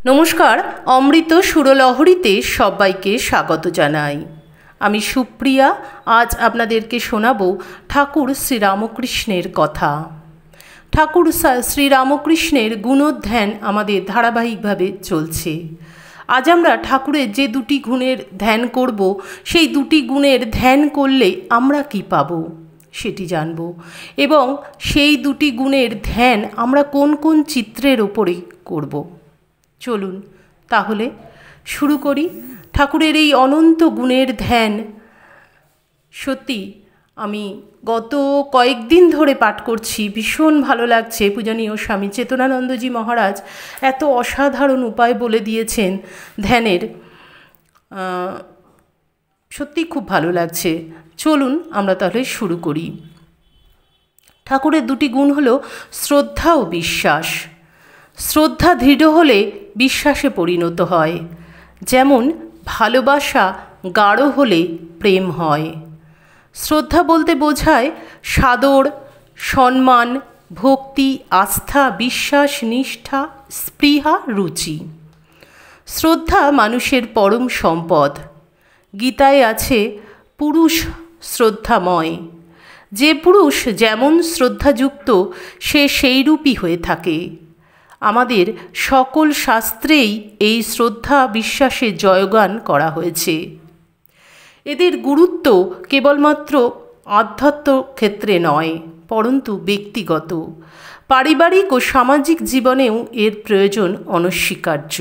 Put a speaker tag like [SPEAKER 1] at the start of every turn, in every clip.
[SPEAKER 1] নমস্কার, অমৃত সুরলহরীতে সবাইকে স্বাগত জানাই। আমি সুপ্রিয়া। আজ আপনাদেরকে শোনাবো ঠাকুর শ্রীরামকৃষ্ণের কথা। ঠাকুর শ্রীরামকৃষ্ণের গুণোধ্যান আমাদের ধারাবাহিকভাবে চলছে। আজ আমরা ঠাকুরের যে দুটি গুণের ধ্যান করব, সেই দুটি গুণের ধ্যান করলে আমরা কি পাব সেটি জানব, এবং সেই দুটি গুণের ধ্যান আমরা কোন কোন চিত্রের ওপরে করব। চলুন তাহলে শুরু করি ঠাকুরের এই অনন্ত গুণের ধ্যান। সত্যি আমি গত কয়েকদিন ধরে পাঠ করছি, ভীষণ ভালো লাগছে। পূজনীয় স্বামী চেতনানন্দজি মহারাজ এত অসাধারণ উপায় বলে দিয়েছেন ধ্যানের, সত্যি খুব ভালো লাগছে। চলুন আমরা তাহলে শুরু করি। ঠাকুরের দুটি গুণ হলো শ্রদ্ধা ও বিশ্বাস। শ্রদ্ধা দৃঢ় হলে বিশ্বাসে পরিণত হয়, যেমন ভালোবাসা গাঢ় হলে প্রেম হয়। শ্রদ্ধা বলতে বোঝায় সাদর, সম্মান, ভক্তি, আস্থা, বিশ্বাস, নিষ্ঠা, স্পৃহা, রুচি। শ্রদ্ধা মানুষের পরম সম্পদ। গীতায় আছে পুরুষ শ্রদ্ধাময়। যে পুরুষ যেমন শ্রদ্ধাযুক্ত সে সেইরূপই হয়ে থাকে। আমাদের সকল শাস্ত্রেই এই শ্রদ্ধা বিশ্বাসে জয়গান করা হয়েছে। এদের গুরুত্ব কেবলমাত্র আধ্যাত্ম ক্ষেত্রে নয়, পরন্তু ব্যক্তিগত, পারিবারিক ও সামাজিক জীবনেও এর প্রয়োজন অনস্বীকার্য।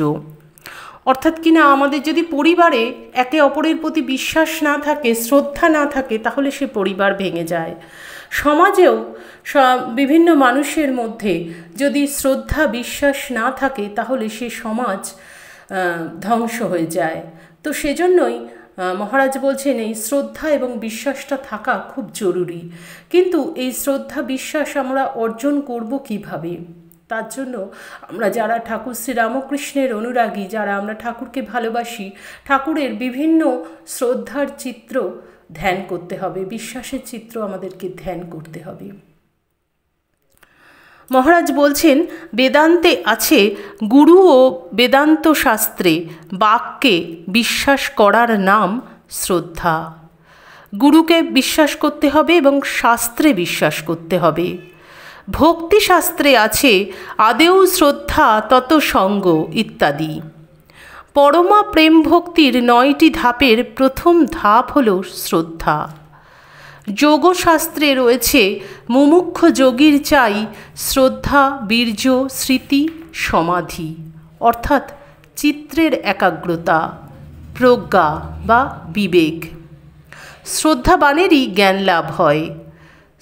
[SPEAKER 1] অর্থাৎ কিনা আমাদের যদি পরিবারে একে অপরের প্রতি বিশ্বাস না থাকে, শ্রদ্ধা না থাকে, তাহলে সে পরিবার ভেঙে যায়। সমাজেও বিভিন্ন মানুষের মধ্যে যদি শ্রদ্ধা বিশ্বাস না থাকে, তাহলে সে সমাজ ধ্বংস হয়ে যায়। তো সেজন্যই মহারাজ বলছেন এই শ্রদ্ধা এবং বিশ্বাসটা থাকা খুব জরুরি। কিন্তু এই শ্রদ্ধা বিশ্বাস আমরা অর্জন করব কিভাবে? তার জন্য আমরা যারা ঠাকুর শ্রীরামকৃষ্ণের অনুরাগী, যারা আমরা ঠাকুরকে ভালোবাসি, ঠাকুরের বিভিন্ন শ্রদ্ধার চিত্র ধ্যান করতে হবে, বিশ্বাসের চিত্র আমাদেরকে ধ্যান করতে হবে। মহারাজ বলছেন বেদান্তে আছে গুরু ও বেদান্ত শাস্ত্রে বাক্যে বিশ্বাস করার নাম শ্রদ্ধা। গুরুকে বিশ্বাস করতে হবে এবং শাস্ত্রে বিশ্বাস করতে হবে। ভক্তিশাস্ত্রে আছে আদেও শ্রদ্ধা তত সঙ্গ ইত্যাদি। পরমা প্রেম ভক্তির 9টি ধাপের প্রথম ধাপ হল শ্রদ্ধা। যোগশাস্ত্রে রয়েছে মুমুক্ষ যোগীর চাই শ্রদ্ধা, বীর্য, স্মৃতি, সমাধি, অর্থাৎ চিত্রের একাগ্রতা, প্রজ্ঞা বা বিবেক। শ্রদ্ধাবানেরই জ্ঞান লাভ হয়।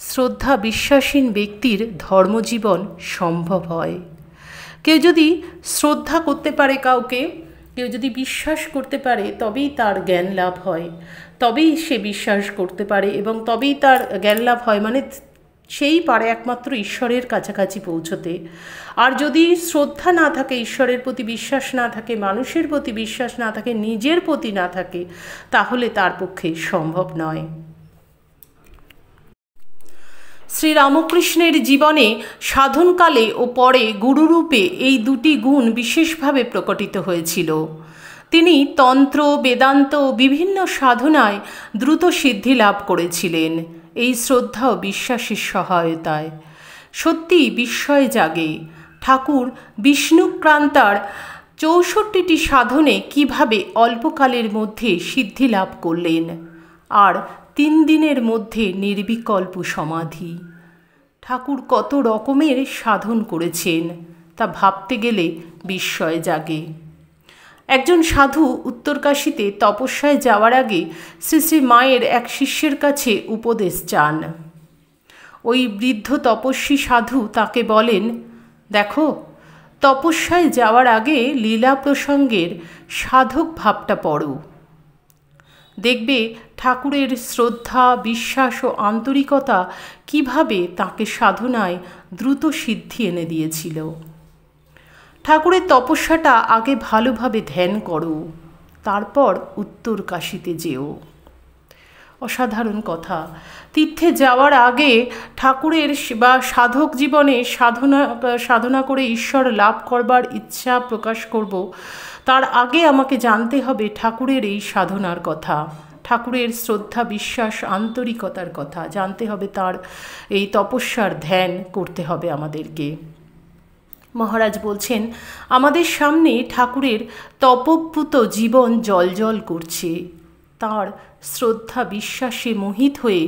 [SPEAKER 1] শ্রদ্ধা বিশ্বাসীন ব্যক্তির ধর্মজীবন সম্ভব হয়। কেউ যদি শ্রদ্ধা করতে পারে কাউকে, কেউ যদি বিশ্বাস করতে পারে, তবেই তার জ্ঞান লাভ হয়, তবেই সে বিশ্বাস করতে পারে এবং তবেই তার জ্ঞান লাভ হয়। মানে সেই পারে একমাত্র ঈশ্বরের কাছাকাছি পৌঁছতে। আর যদি শ্রদ্ধা না থাকে, ঈশ্বরের প্রতি বিশ্বাস না থাকে, মানুষের প্রতি বিশ্বাস না থাকে, নিজের প্রতি না থাকে, তাহলে তার পক্ষে সম্ভব নয়। শ্রীরামকৃষ্ণের জীবনে সাধনকালে ও পরে গুরুরূপে এই দুটি গুণ বিশেষভাবে প্রকটিত হয়েছিল। তিনি তন্ত্র, বেদান্ত ও বিভিন্ন সাধনায় দ্রুত সিদ্ধি লাভ করেছিলেন এই শ্রদ্ধা ও বিশ্বাসের সহায়তায়। সত্যিই বিস্ময় জাগে ঠাকুর বিষ্ণুক্রান্তার 64টি সাধনে কিভাবে অল্পকালের মধ্যে সিদ্ধি লাভ করলেন, আর 3 দিনের মধ্যে নির্বিকল্প সমাধি। ঠাকুর কত রকমের সাধন করেছেন তা ভাবতে গেলে বিস্ময় জাগে। একজন সাধু উত্তরকাশীতে তপস্যায় যাওয়ার আগে শ্রী শ্রী মায়ের এক শিষ্যের কাছে উপদেশ চান। ওই বৃদ্ধ তপস্বী সাধু তাকে বলেন, দেখো, তপস্যায় যাওয়ার আগে লীলা প্রসঙ্গের সাধক ভাবটা পড়ো। দেখবে ঠাকুরের শ্রদ্ধা, বিশ্বাস ও আন্তরিকতা কিভাবে তাকে সাধনায় দ্রুত সিদ্ধি এনে দিয়েছিল। ঠাকুরের তপস্যাটা আগে ভালোভাবে ধ্যান করো, তারপর উত্তর কাশীতে যেও। অসাধারণ কথা। তীর্থে যাওয়ার আগে ঠাকুরের বা সাধক জীবনে সাধনা করে ঈশ্বর লাভ করবার ইচ্ছা প্রকাশ করব, তার আগে আমাকে জানতে হবে ঠাকুরের এই সাধনার কথা, ঠাকুরের শ্রদ্ধা, বিশ্বাস, আন্তরিকতার কথা জানতে হবে, তার এই তপস্যার ধ্যান করতে হবে আমাদেরকে। মহারাজ বলছেন, আমাদের সামনে ঠাকুরের তপপ্লুত জীবন জলজল করছে। তার শ্রদ্ধা বিশ্বাসে মোহিত হয়ে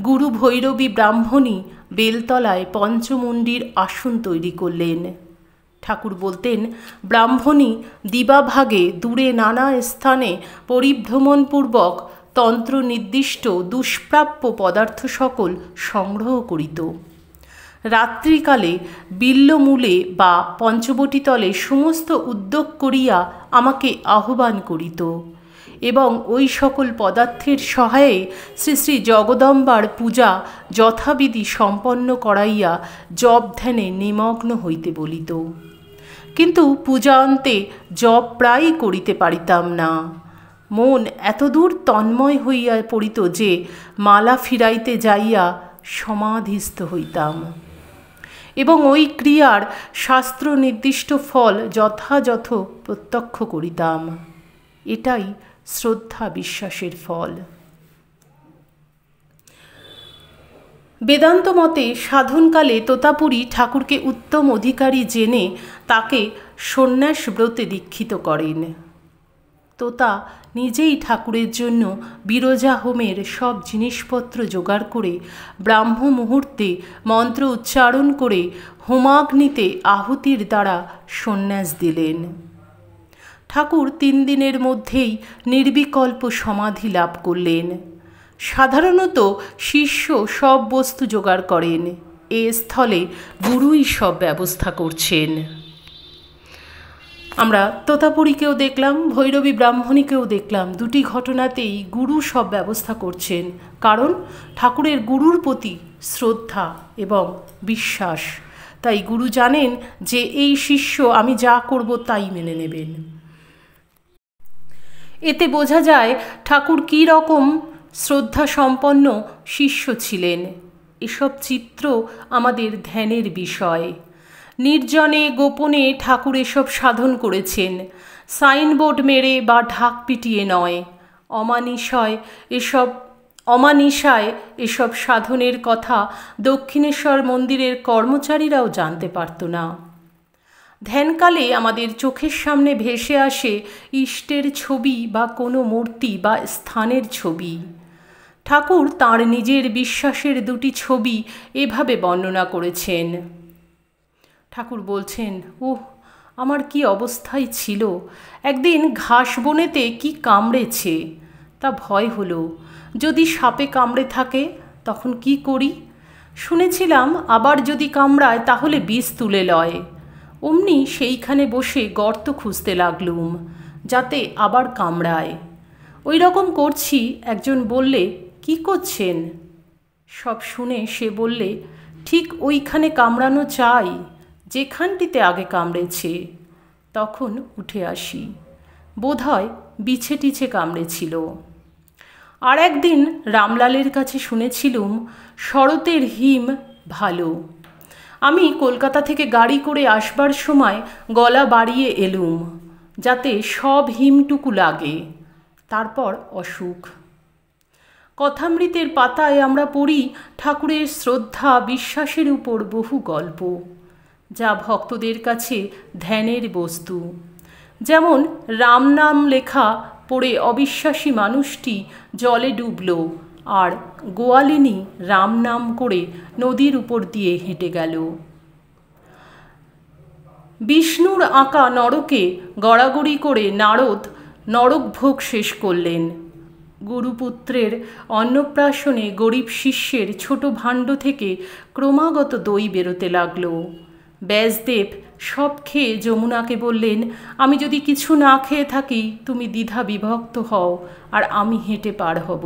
[SPEAKER 1] গুরু ভৈরবী ব্রাহ্মণী বেলতলায় পঞ্চমুণ্ডির আসন তৈরি করলেন। ঠাকুর বলতেন, ব্রাহ্মণী দিবাভাগে দূরে নানা স্থানে পরিভ্রমণপূর্বক তন্ত্র নির্দিষ্ট দুষ্প্রাপ্য পদার্থ সকল সংগ্রহ করিত। রাত্রিকালে বিল্লমূলে বা পঞ্চবটীতলে সমস্ত উদ্যোগ করিয়া আমাকে আহ্বান করিত এবং ওই সকল পদার্থের সহায়ে শ্রী শ্রী জগদম্বার পূজা যথাবিধি সম্পন্ন করাইয়া জপ ধ্যানে নিমগ্ন হইতে বলিত। কিন্তু পূজান্তে জপ প্রায় করিতে পারিতাম না। মন এতদূর তন্ময় হইয়া পড়িত যে মালা ফিরাইতে যাইয়া সমাধিস্থ হইতাম এবং ওই ক্রিয়ার শাস্ত্র নির্দিষ্ট ফল যথাযথ প্রত্যক্ষ করিতাম। এটাই শ্রদ্ধা বিশ্বাসের ফল। বেদান্ত মতে সাধনকালে তোতাপুরী ঠাকুরকে উত্তম অধিকারী জেনে তাকে সন্ন্যাস ব্রতে দীক্ষিত করেন। তোতা নিজেই ঠাকুরের জন্য বিরজা হোমের সব জিনিসপত্র জোগাড় করে ব্রাহ্ম মুহূর্তে মন্ত্র উচ্চারণ করে হোমাগ্নিতে আহুতির দ্বারা সন্ন্যাস দিলেন। ঠাকুর 3 দিনের মধ্যেই নির্বিকল্প সমাধি লাভ করলেন। সাধারণত শিষ্য সব বস্তু জোগাড় করেন, এ স্থলে গুরুই সব ব্যবস্থা করছেন। আমরা তোতাপুরীকেও দেখলাম, ভৈরবী ব্রাহ্মণীকেও দেখলাম, দুটি ঘটনাতেই গুরু সব ব্যবস্থা করছেন, কারণ ঠাকুরের গুরুর প্রতি শ্রদ্ধা এবং বিশ্বাস। তাই গুরু জানেন যে এই শিষ্য আমি যা করব তাই মেনে নেবেন। এতে বোঝা যায় ঠাকুর কী রকম শ্রদ্ধা সম্পন্ন শিষ্য ছিলেন। এসব চিত্র আমাদের ধ্যানের বিষয়। নির্জনে গোপনে ঠাকুর এসব সাধন করেছেন, সাইনবোর্ড মেরে বা ঢাক পিটিয়ে নয়। অমানিশায় এসব সাধনের কথা দক্ষিণেশ্বর মন্দিরের কর্মচারীরাও জানতে পারত না। ধ্যানকালে আমাদের চোখের সামনে ভেসে আসে ইষ্টের ছবি বা কোনো মূর্তি বা স্থানের ছবি। ঠাকুর তাঁর নিজের বিশ্বাসের 2টি ছবি এভাবে বর্ণনা করেছেন। ঠাকুর বলছেন, ওহ, আমার কি অবস্থায় ছিল। একদিন ঘাস বনেতে কি কামড়েছে, তা ভয় হলো। যদি সাপে কামড়ে থাকে তখন কি করি? শুনেছিলাম আবার যদি কামড়ায় তাহলে বিষ তুলে লয়। অমনি সেইখানে বসে গর্ত খুঁজতে লাগলুম যাতে আবার কামড়ায়। ওই রকম করছি। একজন বললে, কি করছেন? সব শুনে সে বললে, ঠিক ওইখানে কামড়ানো চাই যেখানটিতে আগে কামড়েছে। তখন উঠে আসি। বোধহয় বিছে টিছে কামড়েছিল। আর একদিন রামলালের কাছে শুনেছিলুম শরতের হিম ভালো। আমি কলকাতা থেকে গাড়ি করে আসবার সময় গলা বাড়িয়ে এলুম যাতে সব হিমটুকু লাগে। তারপর অসুখ। কথামৃতের পাতায় আমরা পড়ি ঠাকুরের শ্রদ্ধা বিশ্বাসের উপর বহু গল্প, যা ভক্তদের কাছে ধ্যানের বস্তু। যেমন রাম নাম লেখা পড়ে অবিশ্বাসী মানুষটি জলে ডুবল, আর গোয়ালিনী রাম নাম করে নদীর উপর দিয়ে হেঁটে গেল। বিষ্ণুর আঁকা নরকে গড়াগড়ি করে নারদ নরকভোগ শেষ করলেন। গুরুপুত্রের অন্নপ্রাশনে গরিব শিষ্যের ছোট ভাণ্ড থেকে ক্রমাগত দই বেরোতে লাগল। ব্যাসদেব সব খেয়ে যমুনাকে বললেন, আমি যদি কিছু না খেয়ে থাকি তুমি দ্বিধা বিভক্ত হও আর আমি হেঁটে পার হব।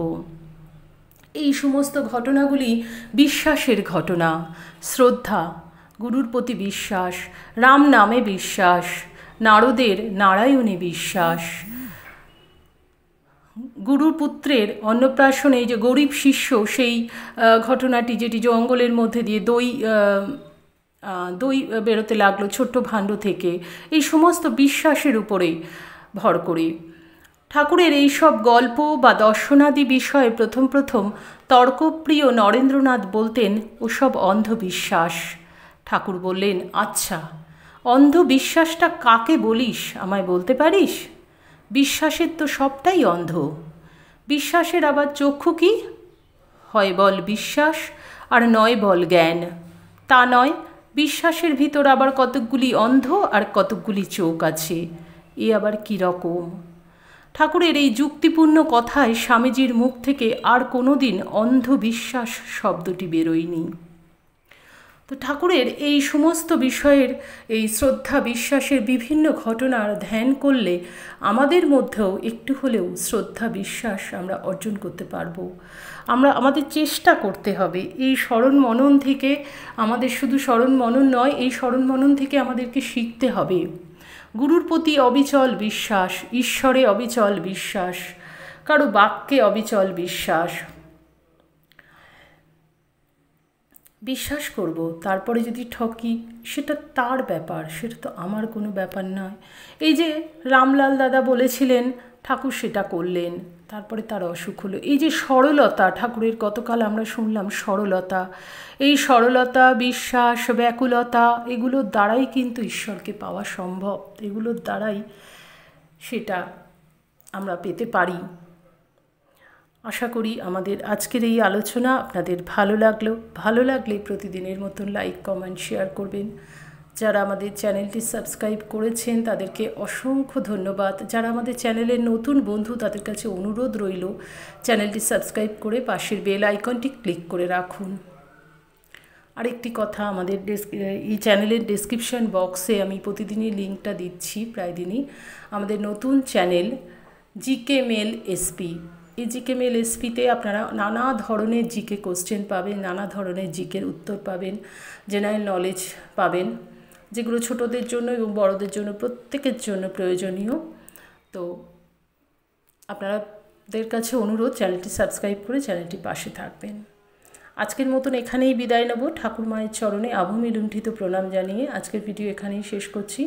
[SPEAKER 1] এই সমস্ত ঘটনাগুলি বিশ্বাসের ঘটনা। শ্রদ্ধা, গুরুর প্রতি বিশ্বাস, রাম নামে বিশ্বাস, নারদের নারায়ণে বিশ্বাস, গুরুর পুত্রের অন্নপ্রাশনে যে গরিব শিষ্য সেই ঘটনাটি, যেটি জঙ্গলের মধ্যে দিয়ে দই বেরোতে লাগলো ছোট্ট ভাণ্ড থেকে, এই সমস্ত বিশ্বাসের উপরে ভর করে ঠাকুরের এই সব গল্প বা দর্শনাদি বিষয়ে প্রথম প্রথম তর্কপ্রিয় নরেন্দ্রনাথ বলতেন ওসব অন্ধবিশ্বাস। ঠাকুর বললেন, আচ্ছা, অন্ধবিশ্বাসটা কাকে বলিস আমায় বলতে পারিস? বিশ্বাসের তো সবটাই অন্ধ। বিশ্বাসের আবার চক্ষু কি? হয় বল বিশ্বাস আর নয় বল জ্ঞান। তা নয়, বিশ্বাসের ভিতর আবার কতকগুলি অন্ধ আর কতকগুলি চোখ আছে। এ আবার কী রকম? ঠাকুরের এই যুক্তিপূর্ণ কথায় স্বামীজির মুখ থেকে আর কোনো দিন অন্ধবিশ্বাস শব্দটি বেরোয়নি। তো ঠাকুরের এই সমস্ত বিষয়ের, এই শ্রদ্ধা বিশ্বাসের বিভিন্ন ঘটনার ধ্যান করলে আমাদের মধ্যেও একটু হলেও শ্রদ্ধা বিশ্বাস আমরা অর্জন করতে পারবো। আমাদের চেষ্টা করতে হবে এই স্মরণ মনন থেকে। আমাদের শুধু স্মরণ মনন নয়, এই স্মরণ মনন থেকে আমাদেরকে শিখতে হবে গুরুর প্রতি অবিচল বিশ্বাস, ঈশ্বরে অবিচল বিশ্বাস, কারো বাক্যে অবিচল বিশ্বাস। বিশ্বাস করব, তারপরে যদি ঠকি সেটা তার ব্যাপার, সেটা তো আমার কোনো ব্যাপার নয়। এই যে রামলাল দাদা বলেছিলেন, ঠাকুর সেটা করলেন, তারপরে তার অসুখ হলো। এই যে সরলতা, ঠাকুরের গতকাল আমরা শুনলাম সরলতা, এই সরলতা, বিশ্বাস, ব্যাকুলতা, এগুলোর দ্বারাই কিন্তু ঈশ্বরকে পাওয়া সম্ভব। এগুলোর দ্বারাই সেটা আমরা পেতে পারি। আশা করি আমাদের আজকের এই আলোচনা আপনাদের ভালো লাগলে প্রতিদিনের মতন লাইক, কমেন্ট, শেয়ার করবেন। যারা আমাদের চ্যানেলটি সাবস্ক্রাইব করেছেন তাদেরকে অসংখ্য ধন্যবাদ। যারা আমাদের চ্যানেলের নতুন বন্ধু তাদের কাছে অনুরোধ রইল চ্যানেলটি সাবস্ক্রাইব করে পাশের বেল আইকনটি ক্লিক করে রাখুন। আরেকটি কথা, আমাদের এই চ্যানেলের ডেসক্রিপশন বক্সে আমি প্রতিদিনই লিঙ্কটা দিচ্ছি, প্রায় দিনই, আমাদের নতুন চ্যানেল জিকে মেল এসপি। এই জিকে মেল এসপিতে আপনারা নানা ধরনের জিকে কোশ্চেন পাবেন, নানা ধরনের জিকের উত্তর পাবেন, জেনারেল নলেজ পাবেন, যেগুলো ছোটদের জন্য এবং বড়দের জন্য প্রত্যেকের জন্য প্রয়োজনীয়। তো আপনাদের কাছে অনুরোধ চ্যানেলটি সাবস্ক্রাইব করে চ্যানেলটি পাশে থাকবেন। আজকের মতন এখানেই বিদায় নেব। ঠাকুর মায়ের চরণে আভূমি লুণ্ঠিত প্রণাম জানিয়ে আজকের ভিডিও এখানেই শেষ করছি।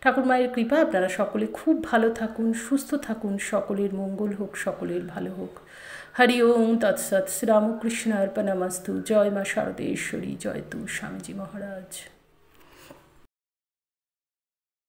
[SPEAKER 1] ঠাকুর মায়ের কৃপা আপনারা সকলে খুব ভালো থাকুন, সুস্থ থাকুন, সকলের মঙ্গল হোক, সকলের ভালো হোক। হরি ওম তৎসৎ। শ্রীরামকৃষ্ণ অর্পণমস্তু। জয় মা শারদেশ্বরী, জয় তু স্বামীজি মহারাজ।